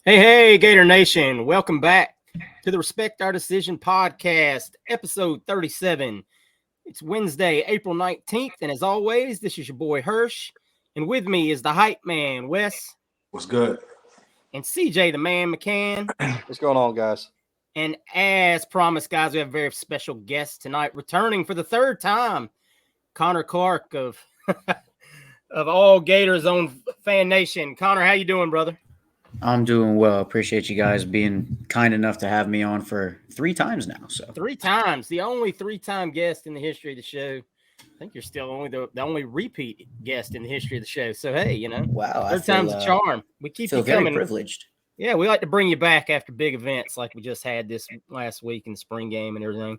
Hey, Gator Nation. Welcome back to the Respect Our Decision podcast, episode 37. It's Wednesday, April 19th. And as always, this is your boy Hirsch. And with me is the hype man, Wes. What's good? And CJ, the man, McCann. What's going on, guys? And as promised, guys, we have a very special guest tonight, returning for the third time, Conner Clarke of All Gators on Fan Nation. Conner, how you doing, brother? I'm doing well. Appreciate you guys being kind enough to have me on for 3 times now. So 3 times, the only 3-time guest in the history of the show. I think you're still only the only repeat guest in the history of the show. So hey, wow, third time's a charm. We keep feel you coming. very privileged. Yeah, we like to bring you back after big events like we just had this last week in the spring game and everything.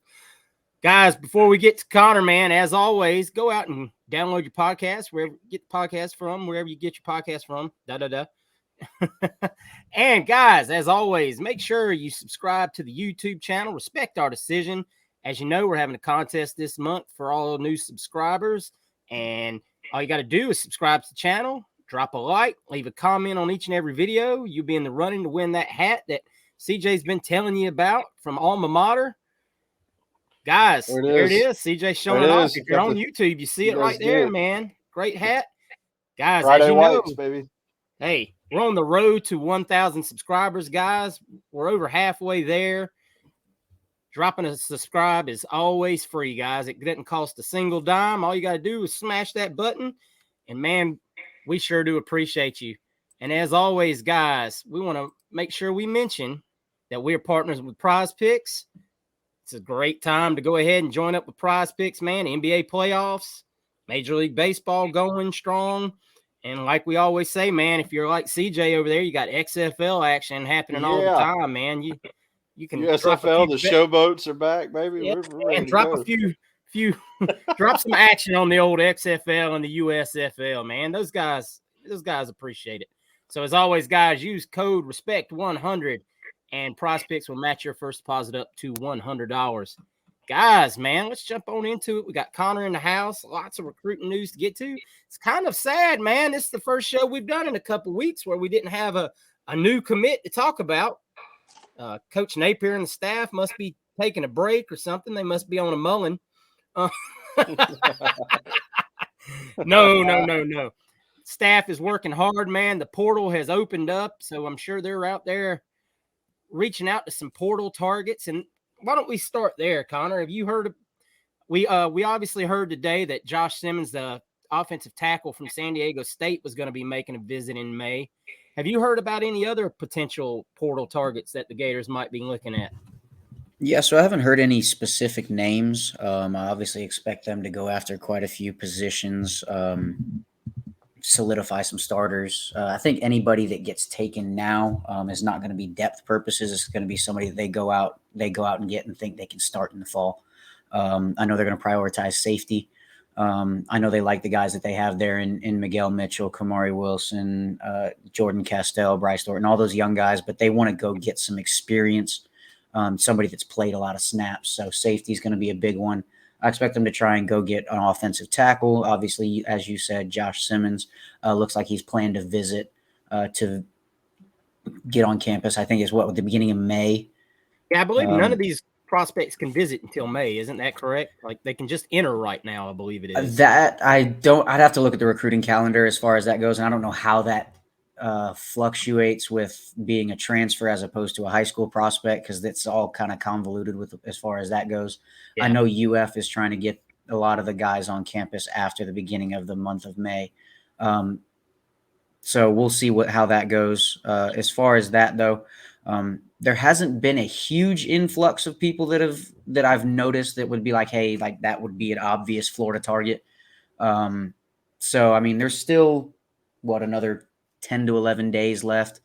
Guys, before we get to Conner, man, as always, go out and download your podcast wherever you get the podcast from, wherever you get your podcast from. And guys, as always, make sure you subscribe to the YouTube channel, Respect Our Decision. As you know, we're having a contest this month for all new subscribers, and all you got to do is subscribe to the channel, drop a like, leave a comment on each and every video. You'll be in the running to win that hat that CJ's been telling you about from Alma Mater. Guys, there it is. CJ showing it off. If you're on YouTube, you see it right there, man. Great hat. Guys, Friday as you whites, know, baby. Hey, we're on the road to 1,000 subscribers, guys. We're over halfway there. Dropping a subscribe is always free, guys. It doesn't cost a single dime. All you got to do is smash that button. And, man, we sure do appreciate you. And as always, guys, we want to make sure we mention that we're partners with Prize Picks. It's a great time to go ahead and join up with Prize Picks, man. NBA playoffs, Major League Baseball going strong. And like we always say, man, if you're like CJ over there, you got XFL action happening all the time, man. You can USFL, the showboats are back, baby. Yeah, we're ready to drop go. a few drop some action on the old XFL and the USFL, man. Those guys appreciate it. So as always, guys, use code RESPECT100 and Prize Picks will match your first deposit up to $100. Guys, man, let's jump on into it. We got Conner in the house. Lots of recruiting news to get to. It's kind of sad, man. This is the first show we've done in a couple weeks where we didn't have a new commit to talk about. Coach Napier and the staff must be taking a break or something. They must be on a mullen. No. Staff is working hard, man. The portal has opened up, so I'm sure they're out there reaching out to some portal targets. And why don't we start there, Conner? Have you heard? We obviously heard today that Josh Simmons, the offensive tackle from San Diego State, was going to be making a visit in May. Have you heard about any other potential portal targets that the Gators might be looking at? Yeah, so I haven't heard any specific names. I obviously expect them to go after quite a few positions, solidify some starters. I think anybody that gets taken now is not going to be depth purposes. It's going to be somebody that they go out and get and think they can start in the fall. I know they're going to prioritize safety. I know they like the guys that they have there in Miguel Mitchell, Kamari Wilson, Jordan Castell, Bryce Thornton, all those young guys, but they want to go get some experience, somebody that's played a lot of snaps. So safety is going to be a big one. I expect them to try and go get an offensive tackle. Obviously, as you said, Josh Simmons looks like he's planned to visit to get on campus. I think is at the beginning of May. Yeah, I believe none of these prospects can visit until May. Isn't that correct? Like they can just enter right now, I believe it is. I'd have to look at the recruiting calendar as far as that goes. And I don't know how that fluctuates with being a transfer as opposed to a high school prospect, because that's all kind of convoluted with as far as that goes. Yeah. I know UF is trying to get a lot of the guys on campus after the beginning of the month of May. So we'll see how that goes. As far as that though, there hasn't been a huge influx of people that I've noticed that would be like, hey, like that would be an obvious Florida target. So, I mean, there's still another 10 to 11 days left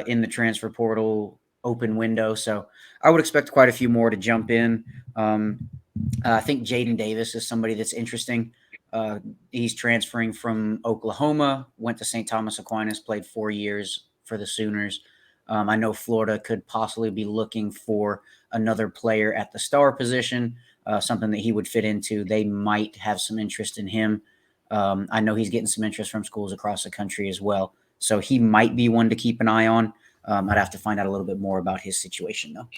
in the transfer portal open window. So I would expect quite a few more to jump in. I think Jaden Davis is somebody that's interesting. He's transferring from Oklahoma, went to St. Thomas Aquinas, played 4 years for the Sooners. I know Florida could possibly be looking for another player at the star position, something that he would fit into. They might have some interest in him. I know he's getting some interest from schools across the country as well. So he might be one to keep an eye on. I'd have to find out a little bit more about his situation, though.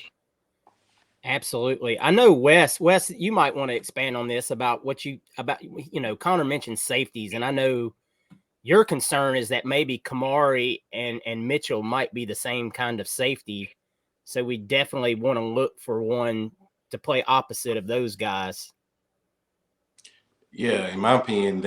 Absolutely. I know Wes, you might want to expand on this about Conner mentioned safeties, and I know your concern is that maybe Kamari and Mitchell might be the same kind of safety. So we definitely want to look for one to play opposite of those guys. Yeah, in my opinion,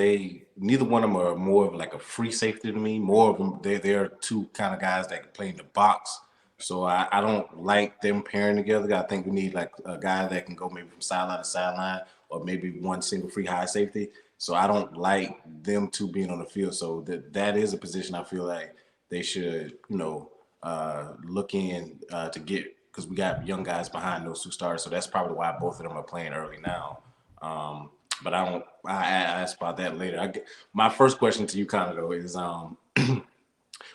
neither one of them are more of like a free safety to me. More of them, they're two kind of guys that can play in the box. So I don't like them pairing together. I think we need like a guy that can go maybe from sideline to sideline, or maybe one single free high safety. So I don't like them two being on the field. So that is a position I feel like they should, look in to get, because we got young guys behind those two stars. So that's probably why both of them are playing early now. But I ask about that later. My first question to you, Conner, though, is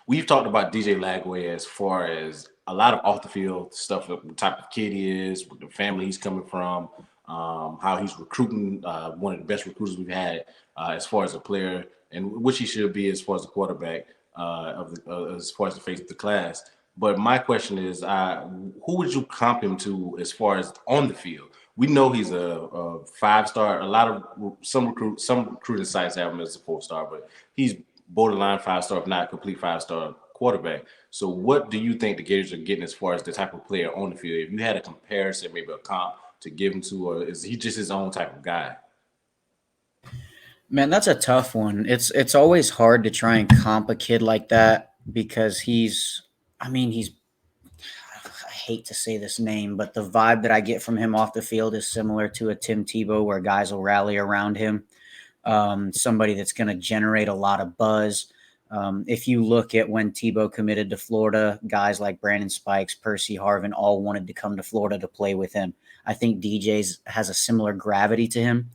we've talked about DJ Lagway as far as a lot of off the field stuff, the type of kid he is, the family he's coming from, how he's recruiting, one of the best recruiters we've had as far as a player, and which he should be as far as the quarterback as far as the face of the class. But my question is, who would you comp him to as far as on the field? We know he's a 5-star. Some recruiting sites have him as a 4-star, but he's borderline 5-star, if not complete 5-star quarterback. So what do you think the Gators are getting as far as the type of player on the field? If you had a comparison, maybe a comp to give him to, or is he just his own type of guy? Man, that's a tough one. It's always hard to try and comp a kid like that because I hate to say this name, but the vibe that I get from him off the field is similar to a Tim Tebow, where guys will rally around him. Somebody that's going to generate a lot of buzz. If you look at when Tebow committed to Florida, guys like Brandon Spikes, Percy Harvin all wanted to come to Florida to play with him. I think DJ's has a similar gravity to him.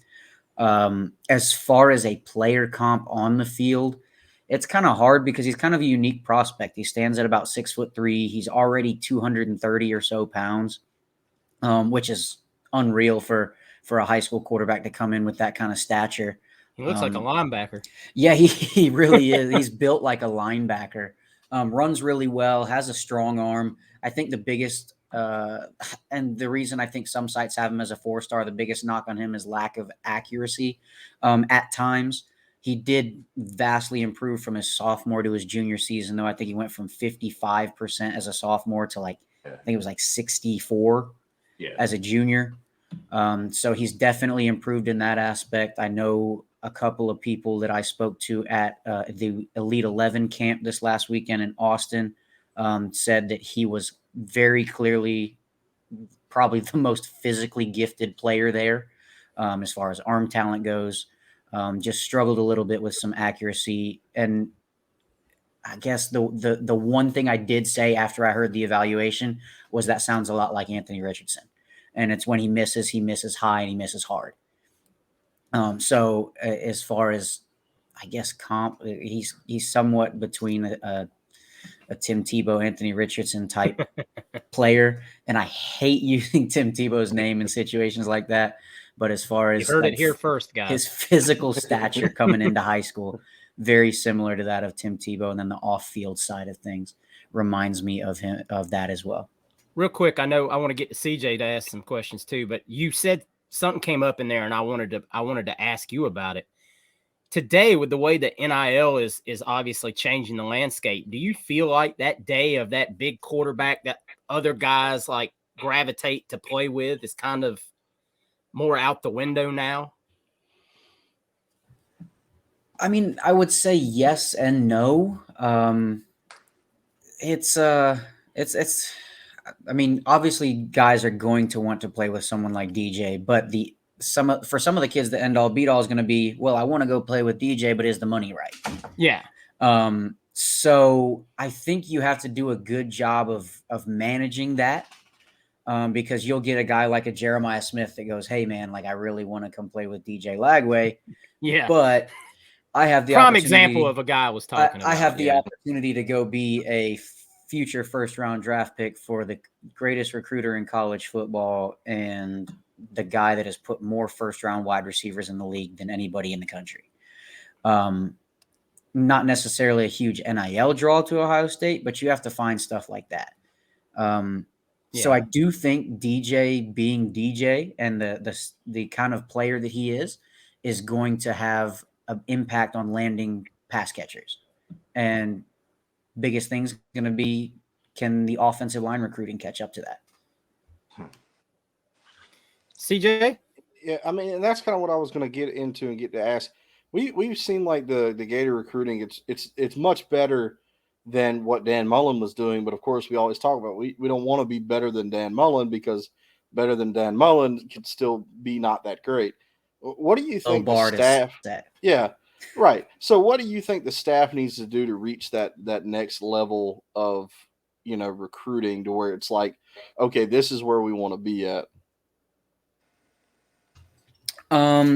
As far as a player comp on the field, it's kind of hard because he's kind of a unique prospect. He stands at about 6'3". He's already 230 or so pounds, which is unreal for a high school quarterback to come in with that kind of stature. He looks like a linebacker. Yeah, he really is. He's built like a linebacker. Runs really well, has a strong arm. I think the biggest and the reason I think some sites have him as a 4-star, the biggest knock on him is lack of accuracy at times. He did vastly improve from his sophomore to his junior season, though. I think he went from 55% as a sophomore to I think it was like 64 as a junior. So he's definitely improved in that aspect. I know a couple of people that I spoke to at the Elite 11 camp this last weekend in Austin said that he was very clearly probably the most physically gifted player there as far as arm talent goes. Just struggled a little bit with some accuracy. And I guess the one thing I did say after I heard the evaluation was that sounds a lot like Anthony Richardson. And it's when he misses high and he misses hard. So as far as, I guess, comp, he's somewhat between a Tim Tebow, Anthony Richardson type player. And I hate using Tim Tebow's name in situations like that. But as far as you heard it here first, guys, his physical stature coming into high school, very similar to that of Tim Tebow. And then the off-field side of things reminds me of him, of that as well. Real quick, I know I want to get to CJ to ask some questions too, but you said something came up in there, and I wanted to ask you about it. Today, with the way that NIL is obviously changing the landscape, do you feel like that day of that big quarterback that other guys like gravitate to play with is kind of more out the window now? I mean, I would say yes and no. It's I mean, obviously guys are going to want to play with someone like DJ, but for some of the kids, the end all be all is going to be, well, I want to go play with DJ, but is the money right? Yeah. So I think you have to do a good job of managing that. Because you'll get a guy like a Jeremiah Smith that goes, hey man, like I really want to come play with DJ Lagway. Yeah. But I have the prime example of a guy I was talking about. I have the opportunity to go be a future first-round draft pick for the greatest recruiter in college football and the guy that has put more first-round wide receivers in the league than anybody in the country. not necessarily a huge NIL draw to Ohio State, but you have to find stuff like that. So I do think DJ being DJ and the kind of player that he is going to have an impact on landing pass catchers. And biggest thing's going to be, can the offensive line recruiting catch up to that? CJ? Yeah, I mean, and that's kind of what I was going to get into and get to ask. We've seen like the Gator recruiting. It's much better than what Dan Mullen was doing. But of course, we always talk about we don't want to be better than Dan Mullen, because better than Dan Mullen could still be not that great. What do you think the staff? Yeah, right. So what do you think the staff needs to do to reach that next level of recruiting, to where it's like, okay, this is where we want to be at?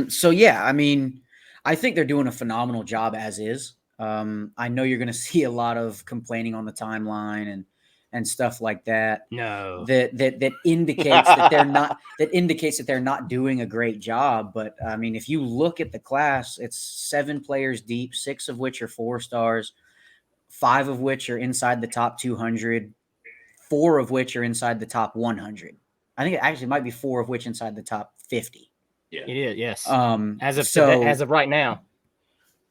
So yeah, I mean, I think they're doing a phenomenal job as is. I know you're going to see a lot of complaining on the timeline and stuff like that. No, that indicates that they're not doing a great job. But I mean, if you look at the class, it's 7 players deep, 6 of which are 4 stars, 5 of which are inside the top 200, 4 of which are inside the top 100. I think it actually might be 4 of which inside the top 50. Yeah, it is. Yes. As of right now.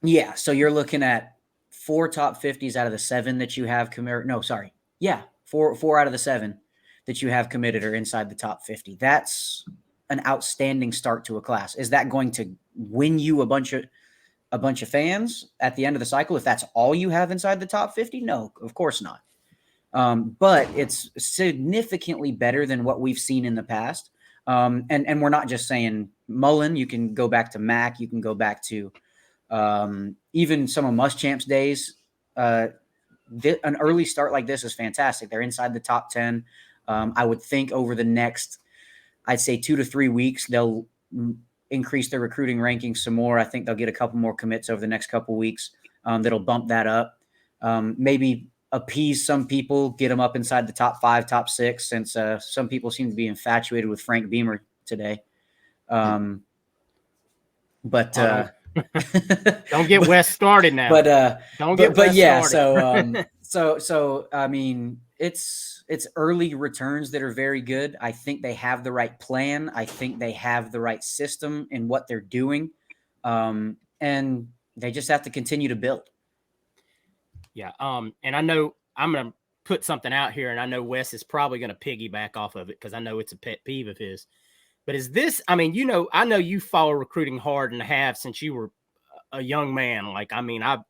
Yeah. So you're looking at 4 top 50s out of the 7 that you have committed. No, sorry. Yeah. 4 out of the 7 that you have committed are inside the top 50. That's an outstanding start to a class. Is that going to win you a bunch of fans at the end of the cycle if that's all you have inside the top 50? No, of course not. But it's significantly better than what we've seen in the past. And we're not just saying Mullen. You can go back to Mac. You can go back to even some of Muschamp's days. An early start like this is fantastic. They're inside the top 10. I would think over the next, I'd say 2 to 3 weeks, they'll increase their recruiting rankings some more. I think they'll get a couple more commits over the next couple weeks that'll bump that up. Maybe appease some people, get them up inside the top 5, top 6, since some people seem to be infatuated with Frank Beamer today. But don't get Wes started now. But don't get but Wes yeah. started. So I mean, it's early returns that are very good. I think they have the right plan. I think they have the right system in what they're doing, and they just have to continue to build. Yeah. And I know I'm going to put something out here, and I know Wes is probably going to piggyback off of it because I know it's a pet peeve of his. But is this, I mean, I know you follow recruiting hard and have since you were a young man. Like, I mean, I've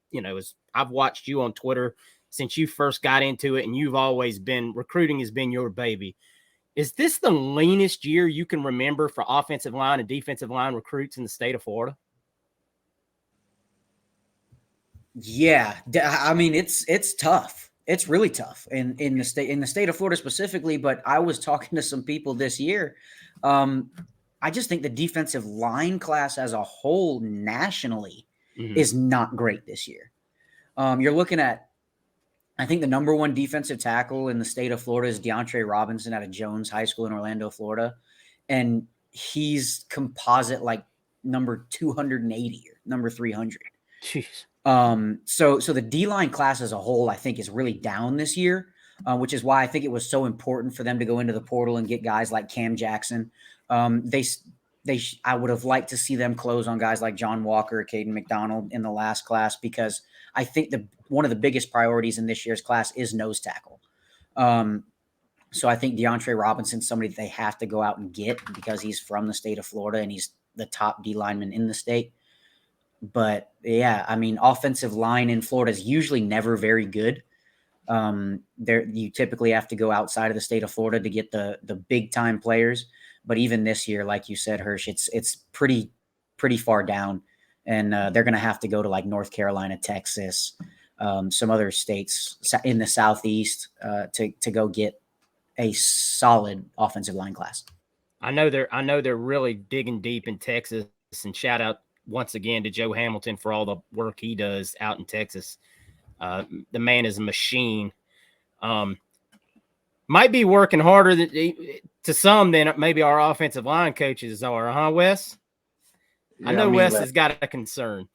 watched you on Twitter since you first got into it, and you've always been, recruiting has been your baby. Is this the leanest year you can remember for offensive line and defensive line recruits in the state of Florida? Yeah, I mean, it's tough. It's really tough in the state of Florida specifically. But I was talking to some people this year. I just think the defensive line class as a whole nationally is not great this year. You're looking at, I think the number 1 defensive tackle in the state of Florida is DeAndre Robinson out of Jones High School in Orlando, Florida. And he's composite like number 280 or number 300. Jeez. So the D-line class as a whole, I think, is really down this year, which is why I think it was so important for them to go into the portal and get guys like Cam Jackson. I would have liked to see them close on guys like John Walker, Caden McDonald in the last class, because I think one of the biggest priorities in this year's class is nose tackle. So I think DeAndre Robinson's somebody that they have to go out and get because he's from the state of Florida and he's the top D lineman in the state. But yeah, I mean, offensive line in Florida is usually never very good. You typically have to go outside of the state of Florida to get the big time players. But even this year, like you said, Hirsch, it's pretty far down, and they're going to have to go to like North Carolina, Texas, some other states in the Southeast to go get a solid offensive line class. I know they're really digging deep in Texas, and shout out once again to Joe Hamilton for all the work he does out in Texas. The man is a machine. Might be working harder to some than maybe our offensive line coaches are, huh, Wes? Yeah, I know Wes has got a concern.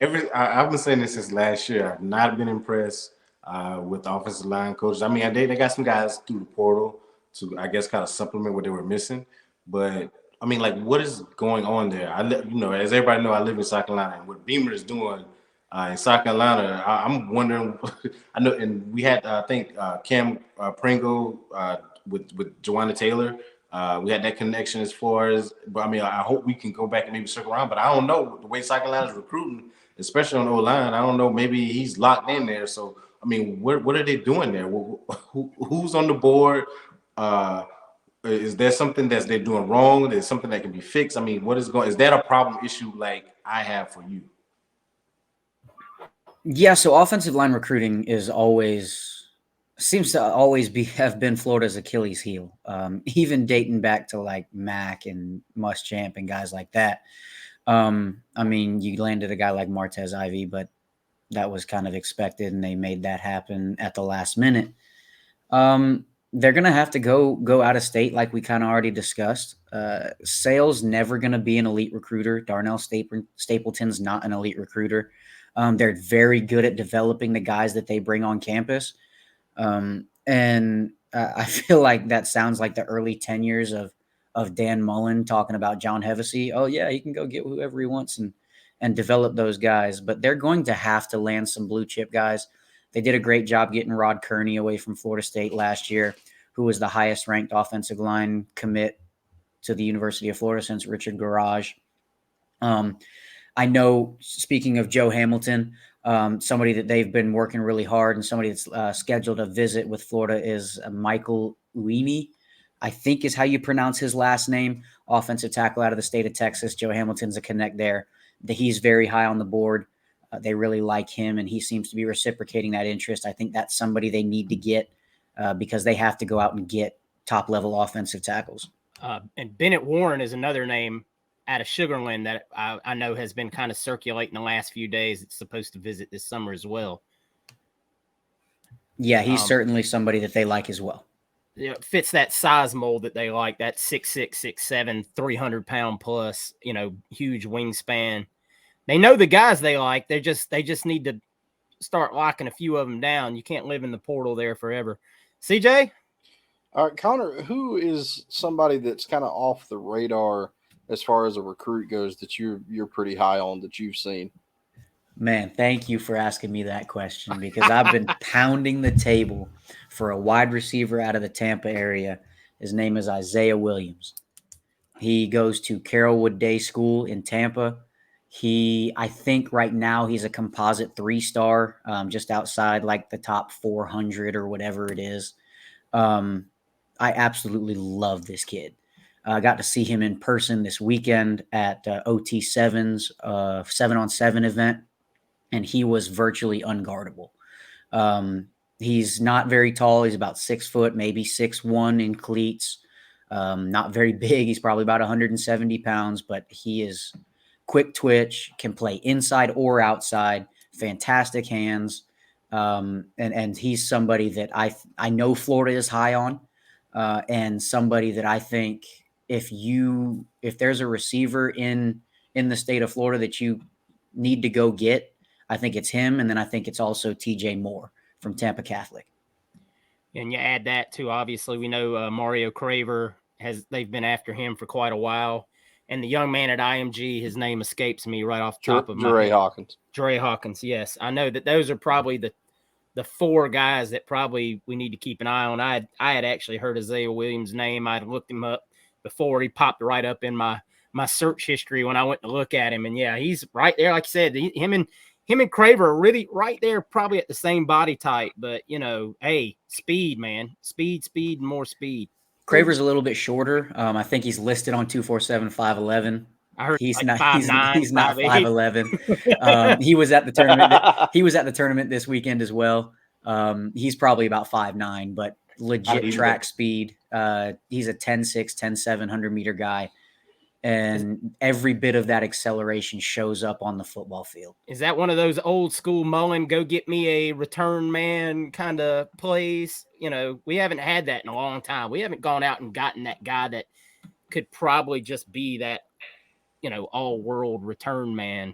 I've been saying this since last year. I've not been impressed with the offensive line coaches. I mean, they got some guys through the portal to, I guess, kind of supplement what they were missing. But I mean, like, what is going on there? As everybody know, I live in South Carolina, and what Beamer is doing in South Carolina, I'm wondering. I know, and we had, I think, Cam Pringle with Joanna Taylor. We had that connection as far as, but I mean, I hope we can go back and maybe circle around. But I don't know the way South Carolina's recruiting, especially on O line. I don't know. Maybe he's locked in there. So I mean, what are they doing there? Who's on the board? Is there something that they're doing wrong? There's something that can be fixed. I mean, what is going? Is that a problem issue like I have for you? Yeah, so offensive line recruiting seems to always have been Florida's Achilles heel, even dating back to like Mack and Muschamp and guys like that. I mean, you landed a guy like Martez Ivy, but that was kind of expected, and they made that happen at the last minute. They're gonna have to go out of state, like we kind of already discussed. Sale's never gonna be an elite recruiter. Darnell Stapleton's not an elite recruiter. They're very good at developing the guys that they bring on campus. And I feel like that sounds like the early tenures of Dan Mullen talking about John Hevesy. Oh yeah, he can go get whoever he wants and develop those guys. But they're going to have to land some blue chip guys. They did a great job getting Rod Kearney away from Florida State last year, who was the highest ranked offensive line commit to the University of Florida since Richard Garage. I know, speaking of Joe Hamilton, somebody that they've been working really hard and somebody that's scheduled a visit with Florida is Michael Uini, I think is how you pronounce his last name, offensive tackle out of the state of Texas. Joe Hamilton's a connect there. He's very high on the board. They really like him, and he seems to be reciprocating that interest. I think that's somebody they need to get because they have to go out and get top-level offensive tackles. And Bennett Warren is another name out of Sugarland that I know has been kind of circulating the last few days. It's supposed to visit this summer as well. Yeah, he's certainly somebody that they like as well. Yeah, fits that size mold that they like, that 6'6", 6'7", 300-pound plus, huge wingspan. They know the guys they like. They just need to start locking a few of them down. You can't live in the portal there forever. CJ? All right, Connor, who is somebody that's kind of off the radar as far as a recruit goes that you're pretty high on that you've seen? Man, thank you for asking me that question because I've been pounding the table for a wide receiver out of the Tampa area. His name is Isaiah Williams. He goes to Carrollwood Day School in Tampa. I think right now he's a composite 3-star, just outside like the top 400 or whatever it is. I absolutely love this kid. I got to see him in person this weekend at OT7's 7-on-7 event, and he was virtually unguardable. He's not very tall. He's about 6 foot, maybe 6'1" in cleats. Not very big. He's probably about 170 pounds, but he is quick twitch, can play inside or outside, fantastic hands. And he's somebody that I know Florida is high on, and somebody that I think if there's a receiver in the state of Florida that you need to go get, I think it's him. And then I think it's also TJ Moore from Tampa Catholic. And you add that to, obviously, we know Mario Craver they've been after him for quite a while. And the young man at IMG, his name escapes me right off the top of my head. Dre Hawkins, yes. I know that those are probably the 4 guys that probably we need to keep an eye on. I had actually heard Isaiah Williams' name. I'd looked him up before. He popped right up in my search history when I went to look at him. And, yeah, he's right there. Like I said, him and Craver are really right there, probably at the same body type. But, hey, speed, man. Speed, and more speed. Craver's a little bit shorter. I think he's listed on 247 5'11". I heard he's like not 5'9", he's not 5'11". He was at the tournament. He was at the tournament this weekend as well. He's probably about 5'9", but legit track speed. He's a 10'6", 10'7", 100-meter guy. And every bit of that acceleration shows up on the football field. Is that one of those old school Mullen, go get me a return man kind of plays? We haven't had that in a long time. We haven't gone out and gotten that guy that could probably just be that, all-world return man.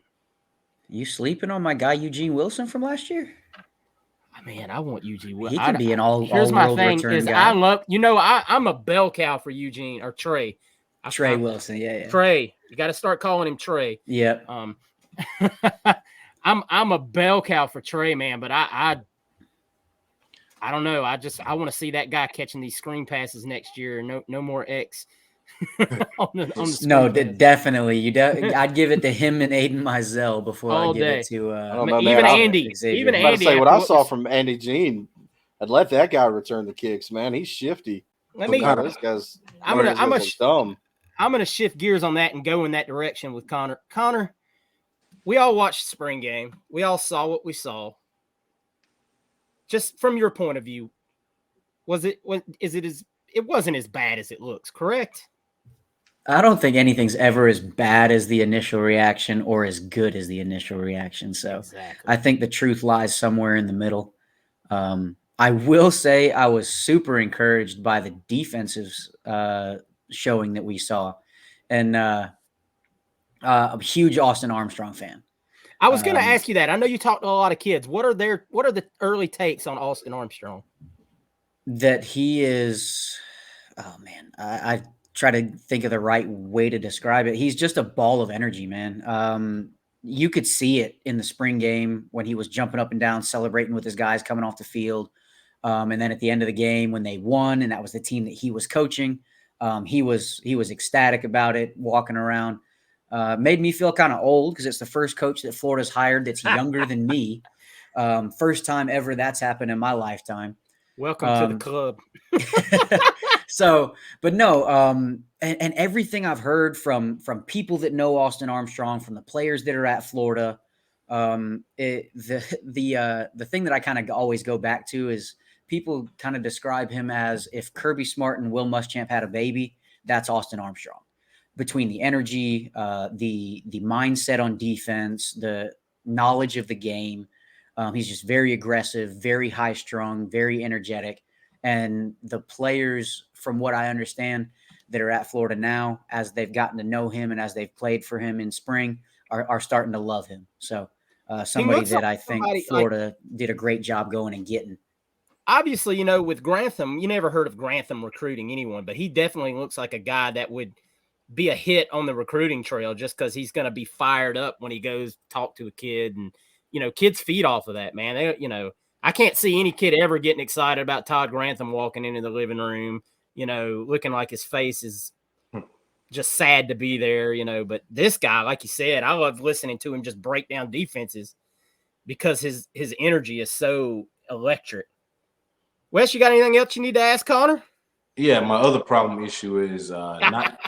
You sleeping on my guy Eugene Wilson from last year? Man, I want Eugene. He could be an Here's my all-world thing: return is guy. I'm a bell cow for Eugene or Trey. Trey Wilson, yeah. Trey, you got to start calling him Trey. Yep. I'm a bell cow for Trey, man, but I don't know. I want to see that guy catching these screen passes next year. No more X. on the No, pass. definitely. I'd give it to him and Aiden Mizell before I give it to I don't know, even man. Andy. Xavier. Even I was about to Andy. say what I saw from Andy Jean. I'd let that guy return the kicks, man. He's shifty. This guy's dumb. I'm gonna shift gears on that and go in that direction with Conner. Conner, we all watched spring game. We all saw what we saw. Just from your point of view, it wasn't as bad as it looks, correct? I don't think anything's ever as bad as the initial reaction or as good as the initial reaction. So exactly. I think the truth lies somewhere in the middle. I will say I was super encouraged by the defensive showing that we saw. And I'm a huge Austin Armstrong fan. I was going to ask you that. I know you talked to a lot of kids. What are the early takes on Austin Armstrong? That he is, oh man, I try to think of the right way to describe it. He's just a ball of energy, man. You could see it in the spring game when he was jumping up and down, celebrating with his guys coming off the field. And then at the end of the game when they won, and that was the team that he was coaching, he was ecstatic about it, walking around. Made me feel kind of old because it's the first coach that Florida's hired that's younger than me. First time ever that's happened in my lifetime. Welcome to the club. So, but no, and everything I've heard from people that know Austin Armstrong, from the players that are at Florida, the thing that I kind of always go back to is people kind of describe him as if Kirby Smart and Will Muschamp had a baby, that's Austin Armstrong. Between the energy, the mindset on defense, the knowledge of the game, he's just very aggressive, very high strung, very energetic. And the players, from what I understand, that are at Florida now, as they've gotten to know him and as they've played for him in spring, are starting to love him. So somebody that I think Florida did a great job going and getting. Obviously, with Grantham, you never heard of Grantham recruiting anyone, but he definitely looks like a guy that would be a hit on the recruiting trail just because he's going to be fired up when he goes talk to a kid. And, kids feed off of that, man. They, I can't see any kid ever getting excited about Todd Grantham walking into the living room, looking like his face is just sad to be there, But this guy, like you said, I love listening to him just break down defenses because his energy is so electric. Wes, you got anything else you need to ask Conner? Yeah, my other problem issue is not.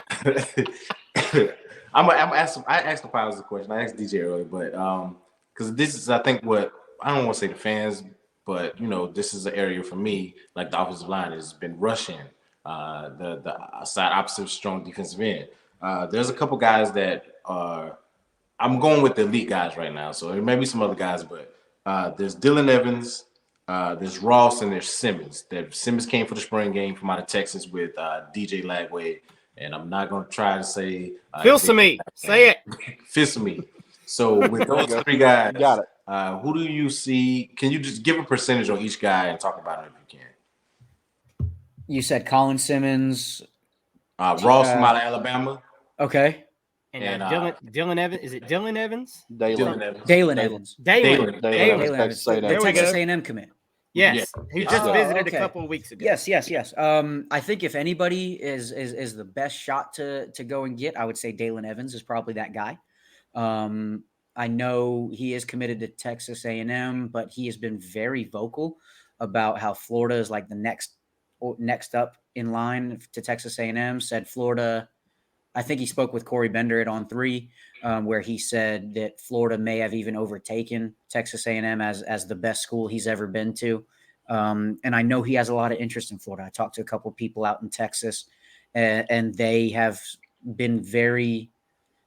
I asked the pilots a question. I asked DJ earlier, but because this is, I think, what I don't want to say the fans, but this is an area for me, like the offensive line has been rushing the side opposite of strong defensive end. There's a couple guys that are. I'm going with the elite guys right now, so there may be some other guys, but there's Dylan Evans. There's Ross and there's Simmons. Simmons came for the spring game from out of Texas with DJ Lagway, and I'm not going to try to say Filsamy. Say it. Filsamy. So with those three guys, you got it. Who do you see? Can you just give a percentage on each guy and talk about it if you can? You said Colin Simmons, Ross from out of Alabama. Okay. And Dylan Evans. Is it Dylan Evans? Dylan Evans. Dalen Evans. Dalen Evans. The Texas A&M commit. Yes, he just visited a couple of weeks ago. Yes. I think if anybody is the best shot to go and get, I would say Dalen Evans is probably that guy. I know he is committed to Texas A&M, but he has been very vocal about how Florida is like the next up in line to Texas A&M. Said Florida. I think he spoke with Corey Bender at On 3, where he said that Florida may have even overtaken Texas A&M as the best school he's ever been to. And I know he has a lot of interest in Florida. I talked to a couple of people out in Texas, and they have been very,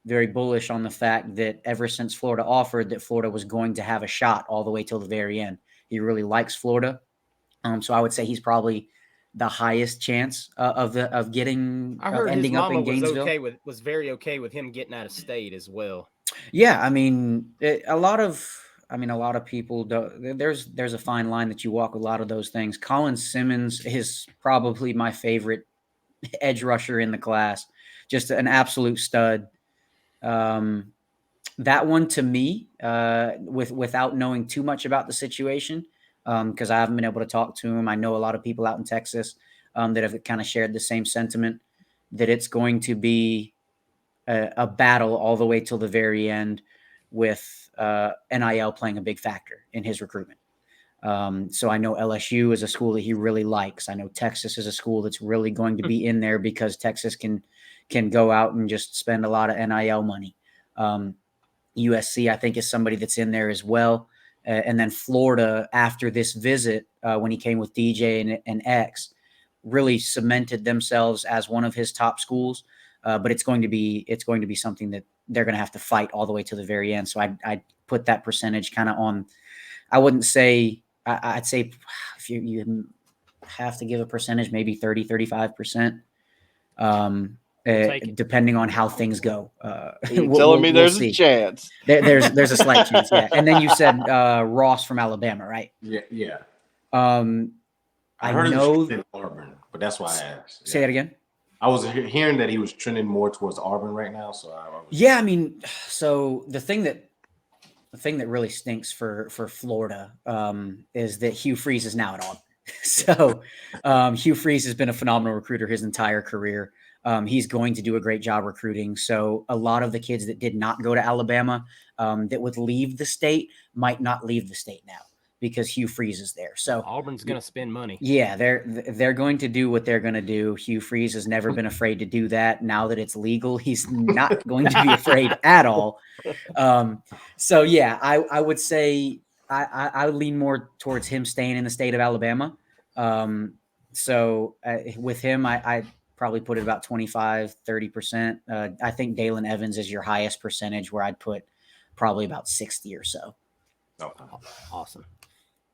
very bullish on the fact that ever since Florida offered, that Florida was going to have a shot all the way till the very end. He really likes Florida. So I would say he's probably the highest chance of getting I heard ending his up in mama Gainesville. was very okay with him getting out of state as well. Yeah, I mean, a lot of people don't. There's a fine line that you walk with a lot of those things. Colin Simmons is probably my favorite edge rusher in the class, just an absolute stud. That one to me, without knowing too much about the situation, because I haven't been able to talk to him. I know a lot of people out in Texas that have kind of shared the same sentiment that it's going to be a battle all the way till the very end, with NIL playing a big factor in his recruitment. So I know LSU is a school that he really likes. I know Texas is a school that's really going to be in there because Texas can go out and just spend a lot of NIL money. USC, I think, is somebody that's in there as well. And then Florida, after this visit, when he came with DJ and X, really cemented themselves as one of his top schools. But it's going to be something that they're going to have to fight all the way to the very end. So I put that percentage kind of on. I wouldn't say. I'd say if you have to give a percentage, maybe 30-35%. Depending on how things go. You're telling me there's a chance. There's a slight chance, yeah. And then you said Ross from Alabama, right? Yeah. I heard know in Auburn, but that's why I asked. Say that again. I was hearing that he was trending more towards Auburn right now, so yeah. I mean, so the thing that really stinks for Florida is that Hugh Freeze is now at Auburn. So Hugh Freeze has been a phenomenal recruiter his entire career. He's going to do a great job recruiting. So a lot of the kids that did not go to Alabama that would leave the state might not leave the state now because Hugh Freeze is there. So Auburn's going to spend money. Yeah, they're going to do what they're going to do. Hugh Freeze has never been afraid to do that. Now that it's legal, he's not going to be afraid at all. So yeah, I would say I would lean more towards him staying in the state of Alabama. So with him, I probably put it about 25-30%. I think Dalen Evans is your highest percentage, where I'd put probably about 60 or so. Okay. Awesome.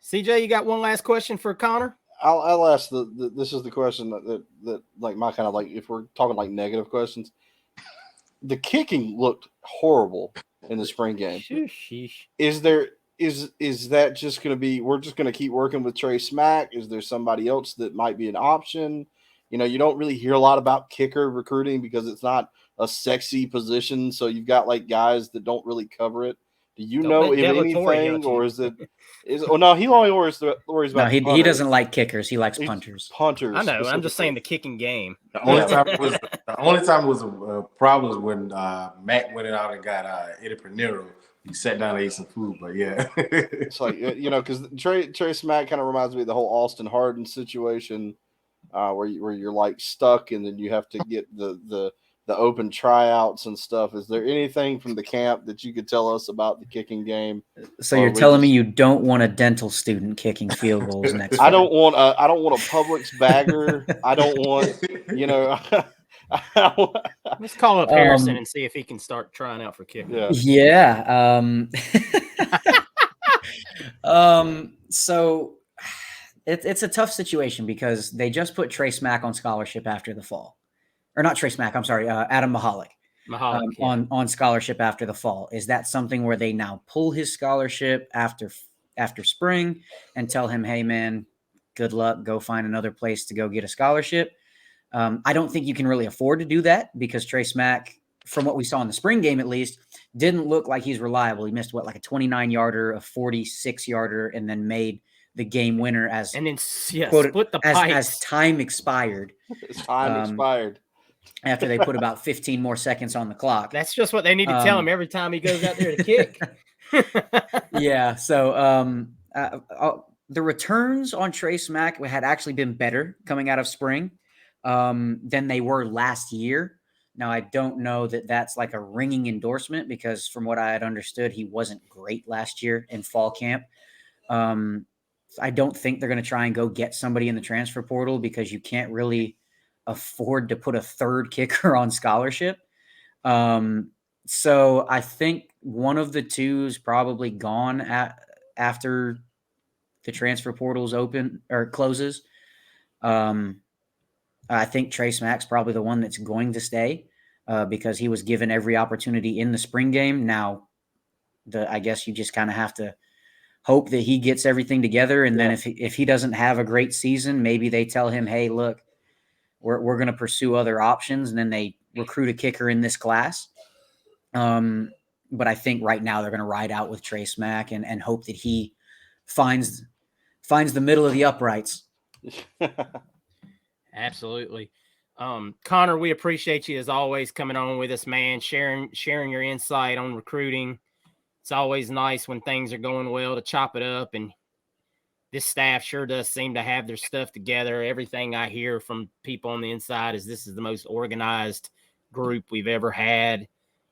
CJ, you got one last question for Conner? I'll ask this is the question that like my kind of, like, if we're talking like negative questions, the kicking looked horrible in the spring game. Sheesh. Is that just going to be, we're just going to keep working with Trey Smack? Is there somebody else that might be an option? You know, you don't really hear a lot about kicker recruiting because it's not a sexy position. So you've got like guys that don't really cover it. Do you know if anything, or is it? No, he only worries about. No, he doesn't like kickers. He likes punters. I know. I'm just saying the kicking game. The only time it was a problem was when Matt went out and got Eddie Pinero. He sat down and ate some food, but yeah. It's like, you know, because Trey Smack kind of reminds me of the whole Austin Harden situation, where you're like stuck, and then you have to get the open tryouts and stuff. Is there anything from the camp that you could tell us about the kicking game? So you're telling me you don't want a dental student kicking field goals next? I don't want a Publix bagger. I don't want, you know. Let's call up Harrison and see if he can start trying out for kicking. Yeah. So it's a tough situation because they just put Trey Smack on scholarship after the fall. Or not Trey Smack, I'm sorry, Adam Mahalik on scholarship after the fall. Is that something where they now pull his scholarship after spring and tell him, hey, man, good luck, go find another place to go get a scholarship? I don't think you can really afford to do that because Trey Smack, from what we saw in the spring game at least, didn't look like he's reliable. He missed, like a 29-yarder, a 46-yarder, and then made the game winner as split the pipes as time expired. Expired. After they put about 15 more seconds on the clock. That's just what they need to tell him every time he goes out there to kick. Yeah. So the returns on Trey Smack had actually been better coming out of spring than they were last year. Now, I don't know that that's like a ringing endorsement because from what I had understood, he wasn't great last year in fall camp. I don't think they're going to try and go get somebody in the transfer portal because you can't really afford to put a third kicker on scholarship. So I think one of the two is probably gone after the transfer portal's open or closes. I think Trey Smack's probably the one that's going to stay. because he was given every opportunity in the spring game. Now, I guess you just kind of have to hope that he gets everything together. And then if he doesn't have a great season, maybe they tell him, hey, look, we're going to pursue other options. And then they recruit a kicker in this class. But I think right now they're going to ride out with Trace Mack and hope that he finds the middle of the uprights. Absolutely. Conner, we appreciate you as always coming on with us, man, sharing your insight on recruiting. It's always nice when things are going well to chop it up, and this staff sure does seem to have their stuff together. Everything I hear from people on the inside is this is the most organized group we've ever had.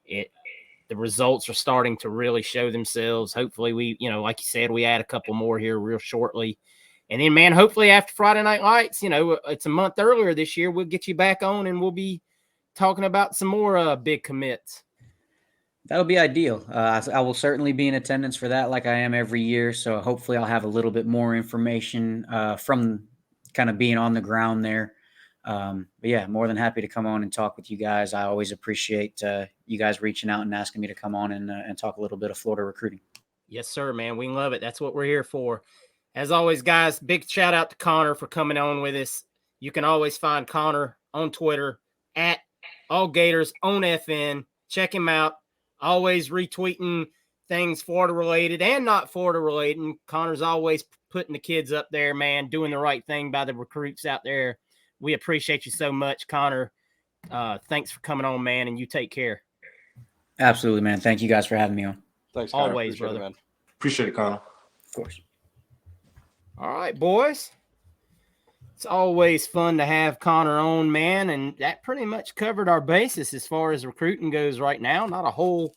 The results are starting to really show themselves. Hopefully we, like you said, we add a couple more here real shortly. And then, man, hopefully after Friday Night Lights, it's a month earlier this year, we'll get you back on and we'll be talking about some more big commits. That'll be ideal. I will certainly be in attendance for that like I am every year. So hopefully I'll have a little bit more information from kind of being on the ground there. But yeah, more than happy to come on and talk with you guys. I always appreciate you guys reaching out and asking me to come on and talk a little bit of Florida recruiting. Yes, sir, man. We love it. That's what we're here for. As always, guys, big shout out to Conner for coming on with us. You can always find Conner on Twitter at All Gators on FN. Check him out. Always retweeting things Florida related and not Florida related. Conner's always putting the kids up there, man, doing the right thing by the recruits out there. We appreciate you so much, Conner. Thanks for coming on, man, and you take care. Absolutely, man. Thank you guys for having me on. Thanks, Conner. Always, brother. Man. Appreciate it, Conner. Of course. All right, boys. It's always fun to have Conner on, man, and that pretty much covered our basis as far as recruiting goes right now. Not a whole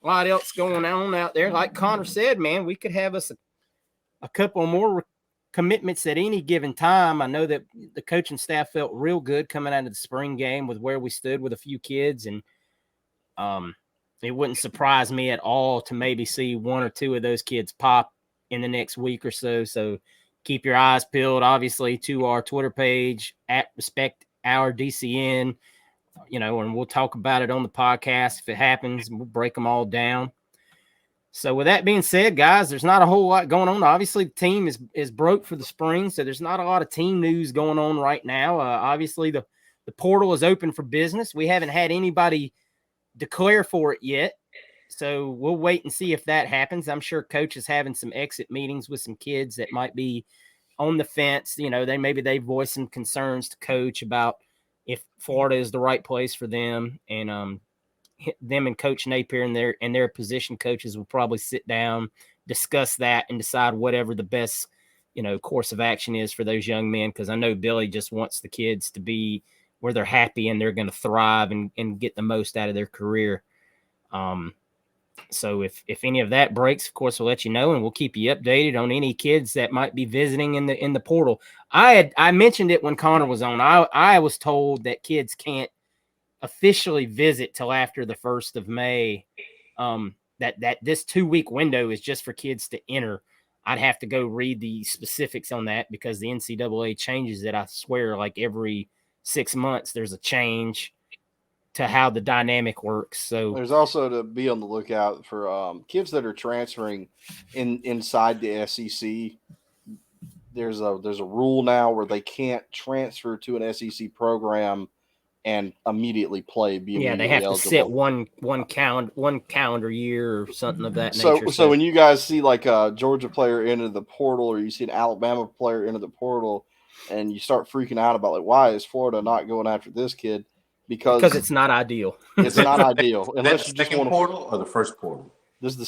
lot else going on out there. Like Conner said, man, we could have us a couple more commitments at any given time. I know that the coaching staff felt real good coming out of the spring game with where we stood with a few kids, and it wouldn't surprise me at all to maybe see one or two of those kids pop in the next week or so. So keep your eyes peeled, obviously, to our Twitter page at RespectOurDCN, and we'll talk about it on the podcast if it happens. We'll break them all down. So with that being said, guys, there's not a whole lot going on. Obviously, the team is broke for the spring, so there's not a lot of team news going on right now. Obviously, the portal is open for business. We haven't had anybody declare for it yet. So we'll wait and see if that happens. I'm sure Coach is having some exit meetings with some kids that might be on the fence. They voice some concerns to Coach about if Florida is the right place for them. And them and Coach Napier and their position coaches will probably sit down, discuss that, and decide whatever the best, course of action is for those young men. Because I know Billy just wants the kids to be where they're happy and they're going to thrive and get the most out of their career. So if any of that breaks, of course, we'll let you know, and we'll keep you updated on any kids that might be visiting in the portal. I mentioned it when Conner was on. I was told that kids can't officially visit till after the 1st of May. That this 2-week window is just for kids to enter. I'd have to go read the specifics on that because the NCAA changes it. I swear, like every 6 months, there's a change to how the dynamic works. So there's also to be on the lookout for kids that are transferring inside the SEC. There's a rule now where they can't transfer to an SEC program and immediately play. They have to sit one calendar year or something of that nature. So when you guys see like a Georgia player into the portal, or you see an Alabama player into the portal, and you start freaking out about like, why is Florida not going after this kid? Because it's not ideal. It's not ideal. Unless you just want portal or the first portal. This is the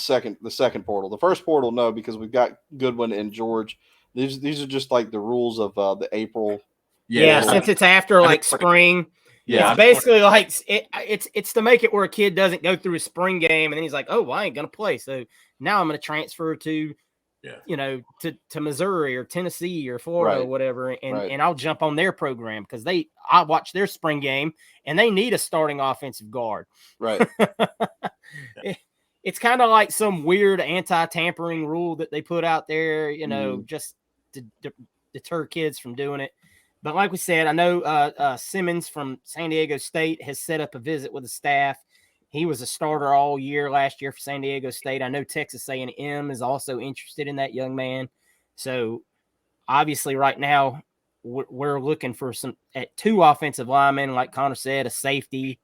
second portal. The first portal, no, because we've got Goodwin and George. These are just like the rules of the April. Yeah, since it's after like spring. Yeah, it's basically like it's to make it where a kid doesn't go through a spring game and then he's like, oh, well, I ain't gonna play. So now I'm gonna transfer to to Missouri or Tennessee or Florida or whatever, and I'll jump on their program because I watch their spring game and they need a starting offensive guard. Right. It's kind of like some weird anti-tampering rule that they put out there, just to deter kids from doing it. But like we said, I know Simmons from San Diego State has set up a visit with the staff. He was a starter all year last year for San Diego State. I know Texas A&M is also interested in that young man. So obviously right now we're looking for at 2 offensive linemen, like Conner said, a safety,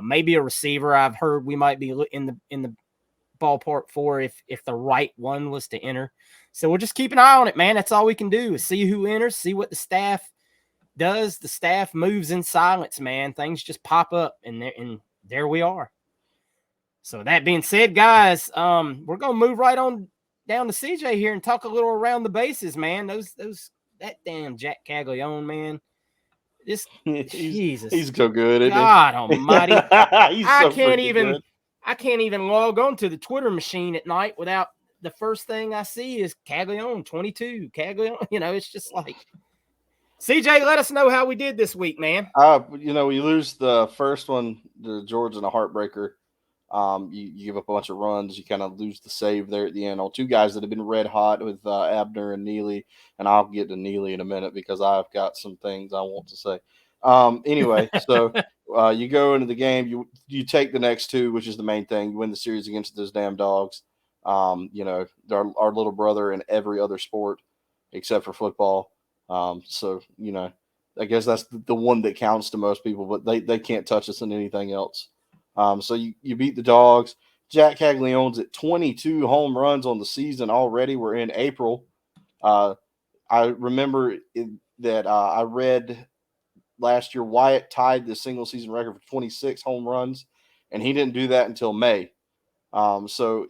maybe a receiver. I've heard we might be in the ballpark for if the right one was to enter. So we'll just keep an eye on it, man. That's all we can do is see who enters, see what the staff does. The staff moves in silence, man. Things just pop up, and there we are. So that being said, guys, we're gonna move right on down to CJ here and talk a little around the bases, man. That damn Jack Caglione, man. This Jesus, he's so good, isn't God Almighty. He's so good. I can't even log on to the Twitter machine at night without the first thing I see is Caglione 22. Caglione, it's just like CJ. Let us know how we did this week, man. We lose the first one to Georgia in a heartbreaker. You give up a bunch of runs. You kind of lose the save there at the end on 2 guys that have been red hot with Abner and Neely. And I'll get to Neely in a minute because I've got some things I want to say. Anyway, so you go into the game. You take the next 2, which is the main thing. You win the series against those damn Dogs. Our little brother in every other sport except for football. So, I guess that's the one that counts to most people, but they can't touch us in anything else. So you beat the Dogs. Jack Caglione's at 22 home runs on the season already. We're in April. I remember that I read last year Wyatt tied the single season record for 26 home runs, and he didn't do that until May. So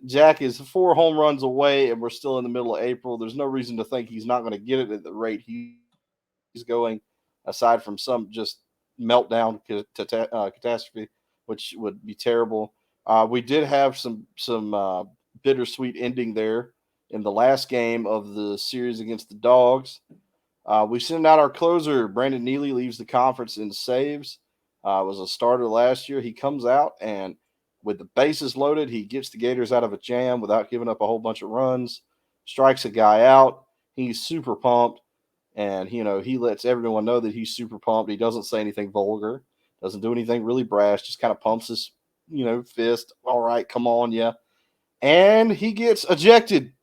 Jack is 4 home runs away, and we're still in the middle of April. There's no reason to think he's not going to get it at the rate he's going, aside from some just meltdown catastrophe, which would be terrible. We did have some bittersweet ending there in the last game of the series against the Dogs. We send out our closer. Brandon Neely leaves the conference in saves. Was a starter last year. He comes out and with the bases loaded, he gets the Gators out of a jam without giving up a whole bunch of runs, strikes a guy out. He's super pumped. And, he lets everyone know that he's super pumped. He doesn't say anything vulgar, doesn't do anything really brash, just kind of pumps his, fist. All right, come on, yeah. And he gets ejected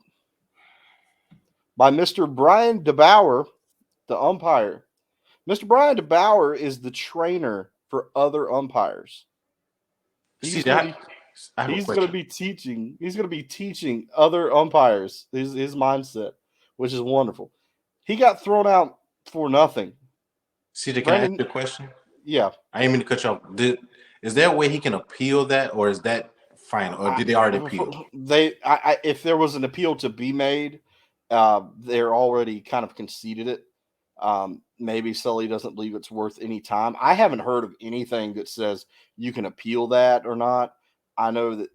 by Mr. Brian DeBauer, the umpire. Mr. Brian DeBauer is the trainer for other umpires. He's going to be teaching. He's going to be teaching other umpires his mindset, which is wonderful. He got thrown out for nothing. CJ, can I ask you a question? Yeah. I didn't mean to cut you off. Is there a way he can appeal that, or is that final? Or did they already appeal? If there was an appeal to be made, they're already kind of conceded it. Maybe Sully doesn't believe it's worth any time. I haven't heard of anything that says you can appeal that or not. I know that,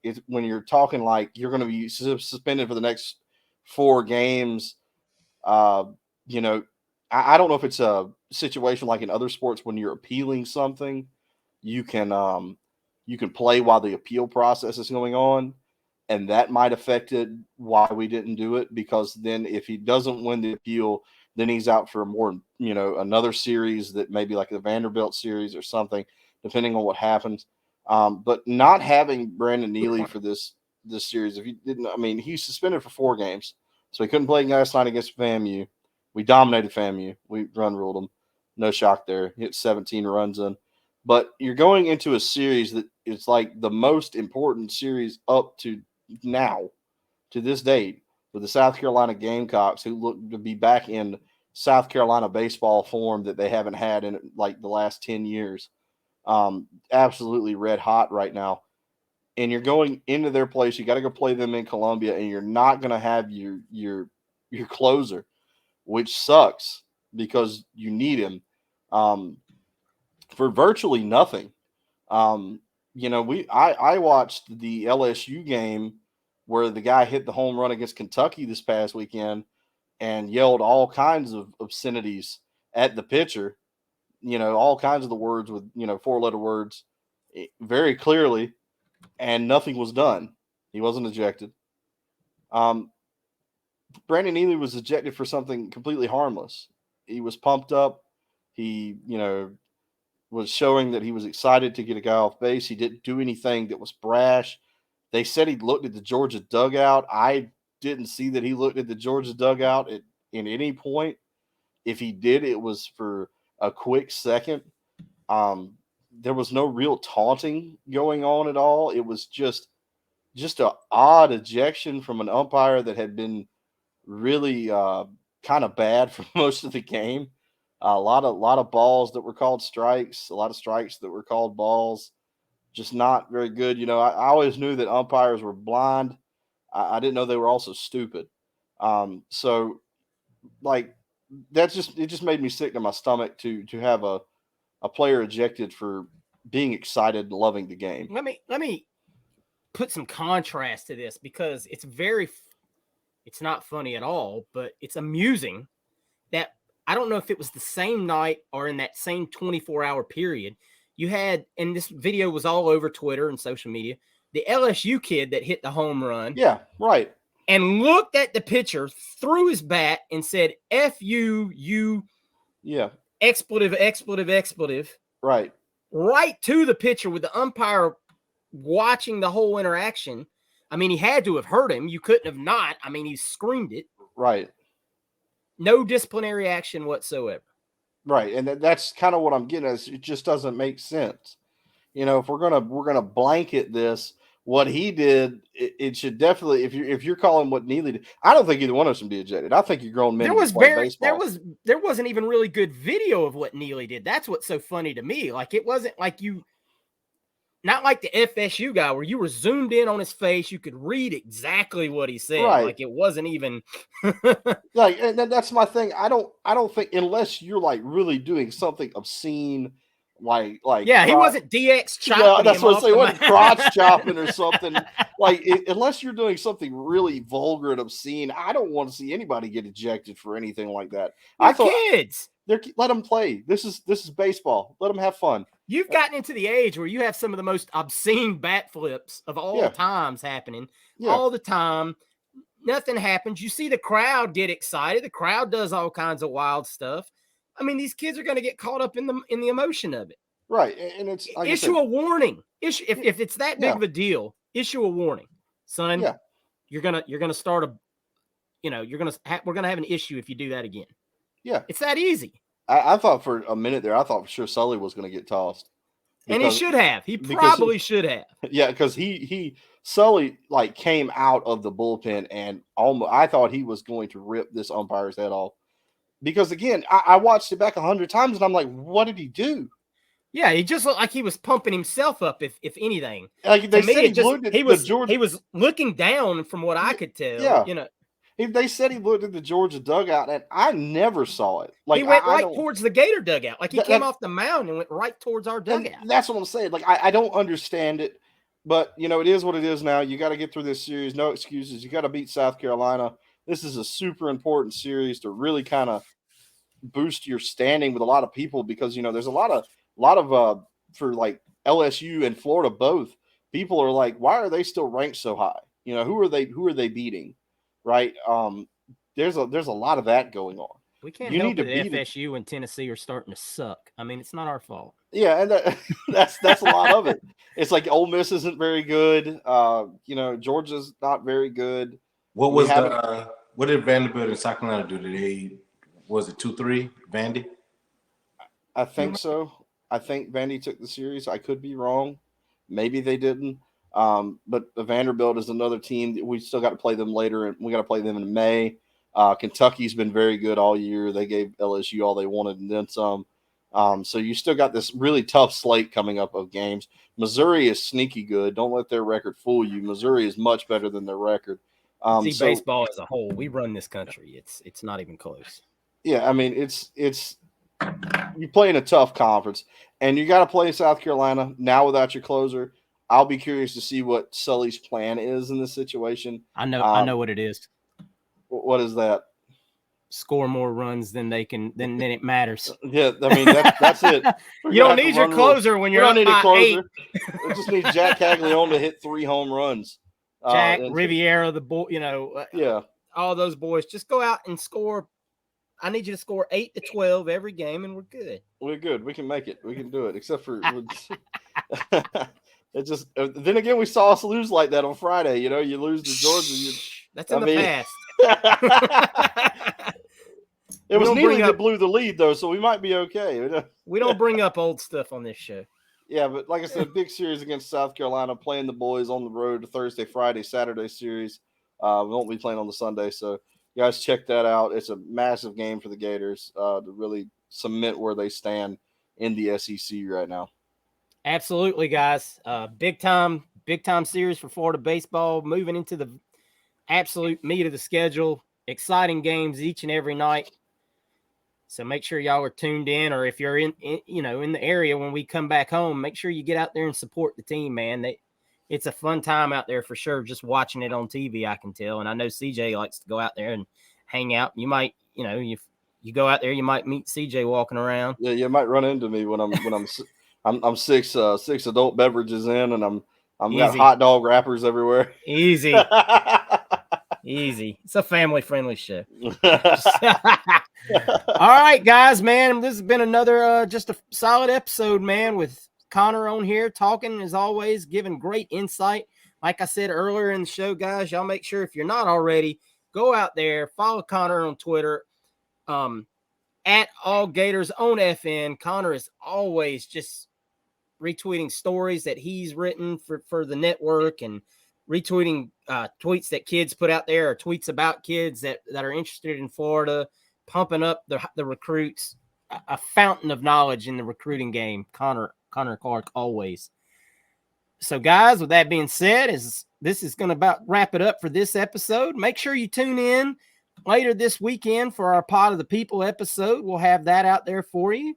it's when you're talking like you're going to be suspended for the next 4 games. I don't know if it's a situation like in other sports when you're appealing something, you can play while the appeal process is going on, and that might affect it why we didn't do it, because then if he doesn't win the appeal, then he's out for more, another series that maybe like the Vanderbilt series or something, depending on what happens. But not having Brandon Neely for this series, if he didn't, he's suspended for 4 games. So he couldn't play last night against FAMU. We dominated FAMU. We run ruled them. No shock there. Hit 17 runs in. But you're going into a series that it's like the most important series up to now, to this date, with the South Carolina Gamecocks, who look to be back in South Carolina baseball form that they haven't had in like the last 10 years. Absolutely red hot right now. And you're going into their place. You got to go play them in Columbia, and you're not going to have your closer, which sucks because you need him for virtually nothing. I watched the LSU game where the guy hit the home run against Kentucky this past weekend and yelled all kinds of obscenities at the pitcher. All kinds of the words with 4-letter words very clearly. And nothing was done. He wasn't ejected. Brandon Neely was ejected for something completely harmless. He was pumped up. He, was showing that he was excited to get a guy off base. He didn't do anything that was brash. They said he looked at the Georgia dugout. I didn't see that he looked at the Georgia dugout in any point. If he did, it was for a quick second. There was no real taunting going on at all. It was just an odd ejection from an umpire that had been really kind of bad for most of the game. A lot of balls that were called strikes, a lot of strikes that were called balls. Just not very good. I always knew that umpires were blind. I didn't know they were also stupid. So like it just made me sick to my stomach to have a player ejected for being excited and loving the game. Let me put some contrast to this because it's not funny at all, but it's amusing that I don't know if it was the same night or in that same 24-hour period you had, and this video was all over Twitter and social media, the LSU kid that hit the home run. Yeah, right. And looked at the pitcher, threw his bat, and said, F you, yeah, expletive. Right. Right to the pitcher with the umpire watching the whole interaction. I mean, he had to have heard him. You couldn't have not. I mean, he screamed it. Right. No disciplinary action whatsoever. Right. And that's kind of what I'm getting at. It just doesn't make sense. If we're gonna blanket this, what he did, it should definitely, if you're calling what Neely did, I don't think either one of us should be ejected. I think you're grown men. There wasn't even really good video of what Neely did. That's what's so funny to me. Like, it wasn't like not like the FSU guy where you were zoomed in on his face. You could read exactly what he said. Right. Like, it wasn't even like, and that's my thing. I don't think, unless you're like really doing something obscene, like yeah, he wasn't DX chopping. Yeah, that's what I'm saying. He wasn't crotch chopping or something. Like, unless you're doing something really vulgar and obscene, I don't want to see anybody get ejected for anything like that. Kids. Let them play. This is baseball. Let them have fun. You've gotten into the age where you have some of the most obscene bat flips of all times happening all the time. Nothing happens. You see the crowd get excited. The crowd does all kinds of wild stuff. I mean, these kids are going to get caught up in the emotion of it. Right. And it's like issue a warning. If it's that big of a deal, issue a warning, son. Yeah. You're gonna start we're gonna have an issue if you do that again. Yeah. It's that easy. I thought for a minute there, I thought for sure Sully was going to get tossed. And he should have. He probably should have. Yeah, because Sully like came out of the bullpen and I thought he was going to rip this umpire's head off. Because again, I watched it back 100 times and I'm like, what did he do? Yeah, he just looked like he was pumping himself up, if anything. Like they said, he was looking down from what I could tell. Yeah. They said he looked at the Georgia dugout, and I never saw it. Like, he went towards the Gator dugout. Like, he came off the mound and went right towards our dugout. That's what I'm saying. Like, I don't understand it, but it is what it is now. You got to get through this series. No excuses. You got to beat South Carolina. This is a super important series to really kind of boost your standing with a lot of people because there's a lot of for like LSU and Florida both. People are like, why are they still ranked so high? Who are they beating? Right. There's a lot of that going on. We can't help that FSU and Tennessee are starting to suck. I mean, it's not our fault. Yeah, and that's a lot of it. It's like Ole Miss isn't very good. Georgia's not very good. What did Vanderbilt and South Carolina do? Was it 2-3 Vandy? I think so. I think Vandy took the series. I could be wrong. Maybe they didn't. But Vanderbilt is another team that we still got to play them later, and we got to play them in May. Kentucky's been very good all year. They gave LSU all they wanted and then some. So you still got this really tough slate coming up of games. Missouri is sneaky good. Don't let their record fool you. Missouri is much better than their record. Baseball as a whole, we run this country. It's not even close. Yeah, I mean it's you play in a tough conference, and you got to play South Carolina now without your closer. I'll be curious to see what Sully's plan is in this situation. I know what it is. What is that? Score more runs than they can, then it matters. Yeah, I mean that's it. You don't need your closer when you're up by 8. We just need Jack Caglione to hit 3 home runs. Riviera, the bull. Yeah. all those boys, just go out and score. I need you to score 8 to 12 every game, and we're good. We're good. We can make it. We can do it. Except for it just. Then again, we saw us lose like that on Friday. You lose to Georgia. That's in the past. It was Neely that blew the lead, though, so we might be okay. We don't bring up old stuff on this show. Yeah, but like I said, big series against South Carolina, playing the boys on the road, Thursday, Friday, Saturday series. We won't be playing on the Sunday, so you guys check that out. It's a massive game for the Gators to really cement where they stand in the SEC right now. Absolutely, guys. Big time series for Florida baseball, moving into the absolute meat of the schedule. Exciting games each and every night. So make sure y'all are tuned in, or if you're in the area when we come back home, make sure you get out there and support the team, man. It's a fun time out there for sure. Just watching it on TV, I can tell. And I know CJ likes to go out there and hang out. You might, if you go out there, you might meet CJ walking around. Yeah, you might run into me when I'm six adult beverages in, and I'm got hot dog wrappers everywhere. Easy. Easy. It's a family-friendly show. All right, guys, man. This has been another just a solid episode, man, with Conner on here talking, as always, giving great insight. Like I said earlier in the show, guys, y'all make sure, if you're not already, go out there, follow Conner on Twitter, at All Gators on FN. Conner is always just retweeting stories that he's written for the network, and retweeting tweets that kids put out there, or tweets about kids that are interested in Florida, pumping up the recruits. A fountain of knowledge in the recruiting game, Conner Clarke, always. So, guys, with that being said, this is going to about wrap it up for this episode. Make sure you tune in later this weekend for our Pod of the People episode. We'll have that out there for you.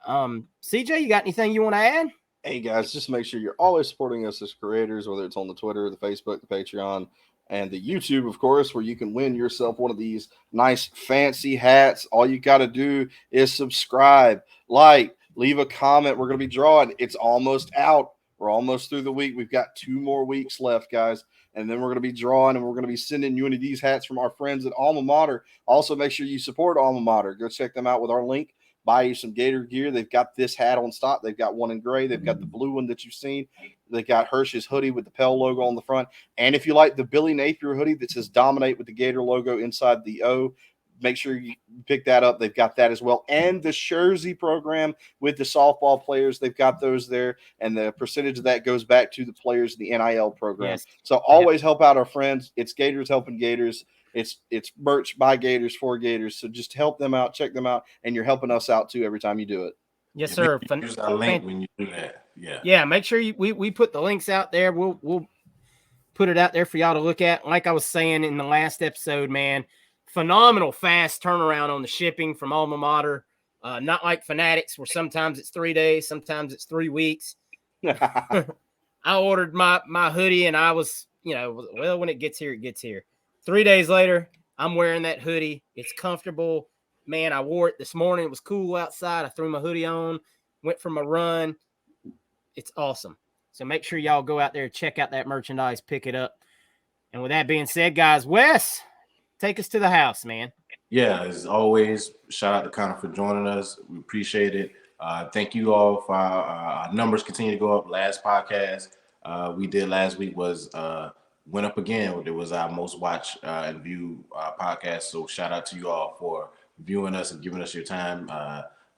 CJ, you got anything you want to add? Hey, guys, just make sure you're always supporting us as creators, whether it's on the Twitter, the Facebook, the Patreon, and the YouTube, of course, where you can win yourself one of these nice fancy hats. All you got to do is subscribe, like, leave a comment. We're going to be drawing. It's almost out. We're almost through the week. We've got 2 more weeks left, guys. And then we're going to be drawing, and we're going to be sending you one of these hats from our friends at Alma Mater. Also, make sure you support Alma Mater. Go check them out with our link. Buy you some Gator gear. They've got this hat on stock. They've got one in gray. They've got the blue one that you've seen. They got Hirsch's hoodie with the Pell logo on the front. And if you like the Billy Napier hoodie that says Dominate with the Gator logo inside the O, make sure you pick that up. They've got that as well. And the Jersey program with the softball players, they've got those there. And the percentage of that goes back to the players in the NIL program. Yes. So always help out our friends. It's Gators helping Gators. It's merch by Gators for Gators. So just help them out, check them out, and you're helping us out too every time you do it. Yes, sir. Use our link when you do that. Yeah. Make sure we put the links out there. We'll put it out there for y'all to look at. Like I was saying in the last episode, man, phenomenal fast turnaround on the shipping from Alma Mater. Not like Fanatics, where sometimes it's 3 days, sometimes it's 3 weeks. I ordered my hoodie, and I was, when it gets here, it gets here. 3 days later, I'm wearing that hoodie. It's comfortable. Man, I wore it this morning. It was cool outside. I threw my hoodie on, went for my run. It's awesome. So make sure y'all go out there, check out that merchandise, pick it up. And with that being said, guys, Wes, take us to the house, man. Yeah, as always, shout out to Conner for joining us. We appreciate it. Thank you all for our numbers continue to go up. Last podcast we did last week was went up again. It was our most watched and viewed podcast. So shout out to you all for viewing us and giving us your time.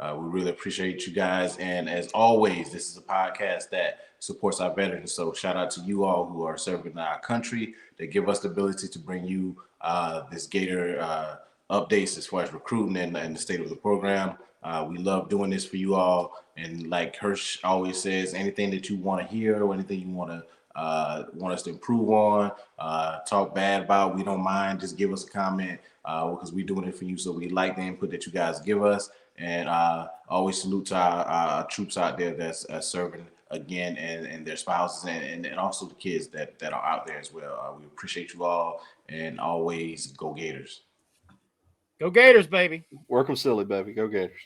We really appreciate you guys. And as always, this is a podcast that supports our veterans. So shout out to you all who are serving our country, that give us the ability to bring you this Gator updates as far as recruiting and the state of the program. We love doing this for you all. And like Hirsch always says, anything that you want to hear or anything you want us to improve on, talk bad about, we don't mind. Just give us a comment because we're doing it for you. So we like the input that you guys give us. And always salute to our troops out there that's serving again, and their spouses, and also the kids that are out there as well. We appreciate you all, and always go Gators. Go Gators, baby. Work them silly, baby. Go Gators.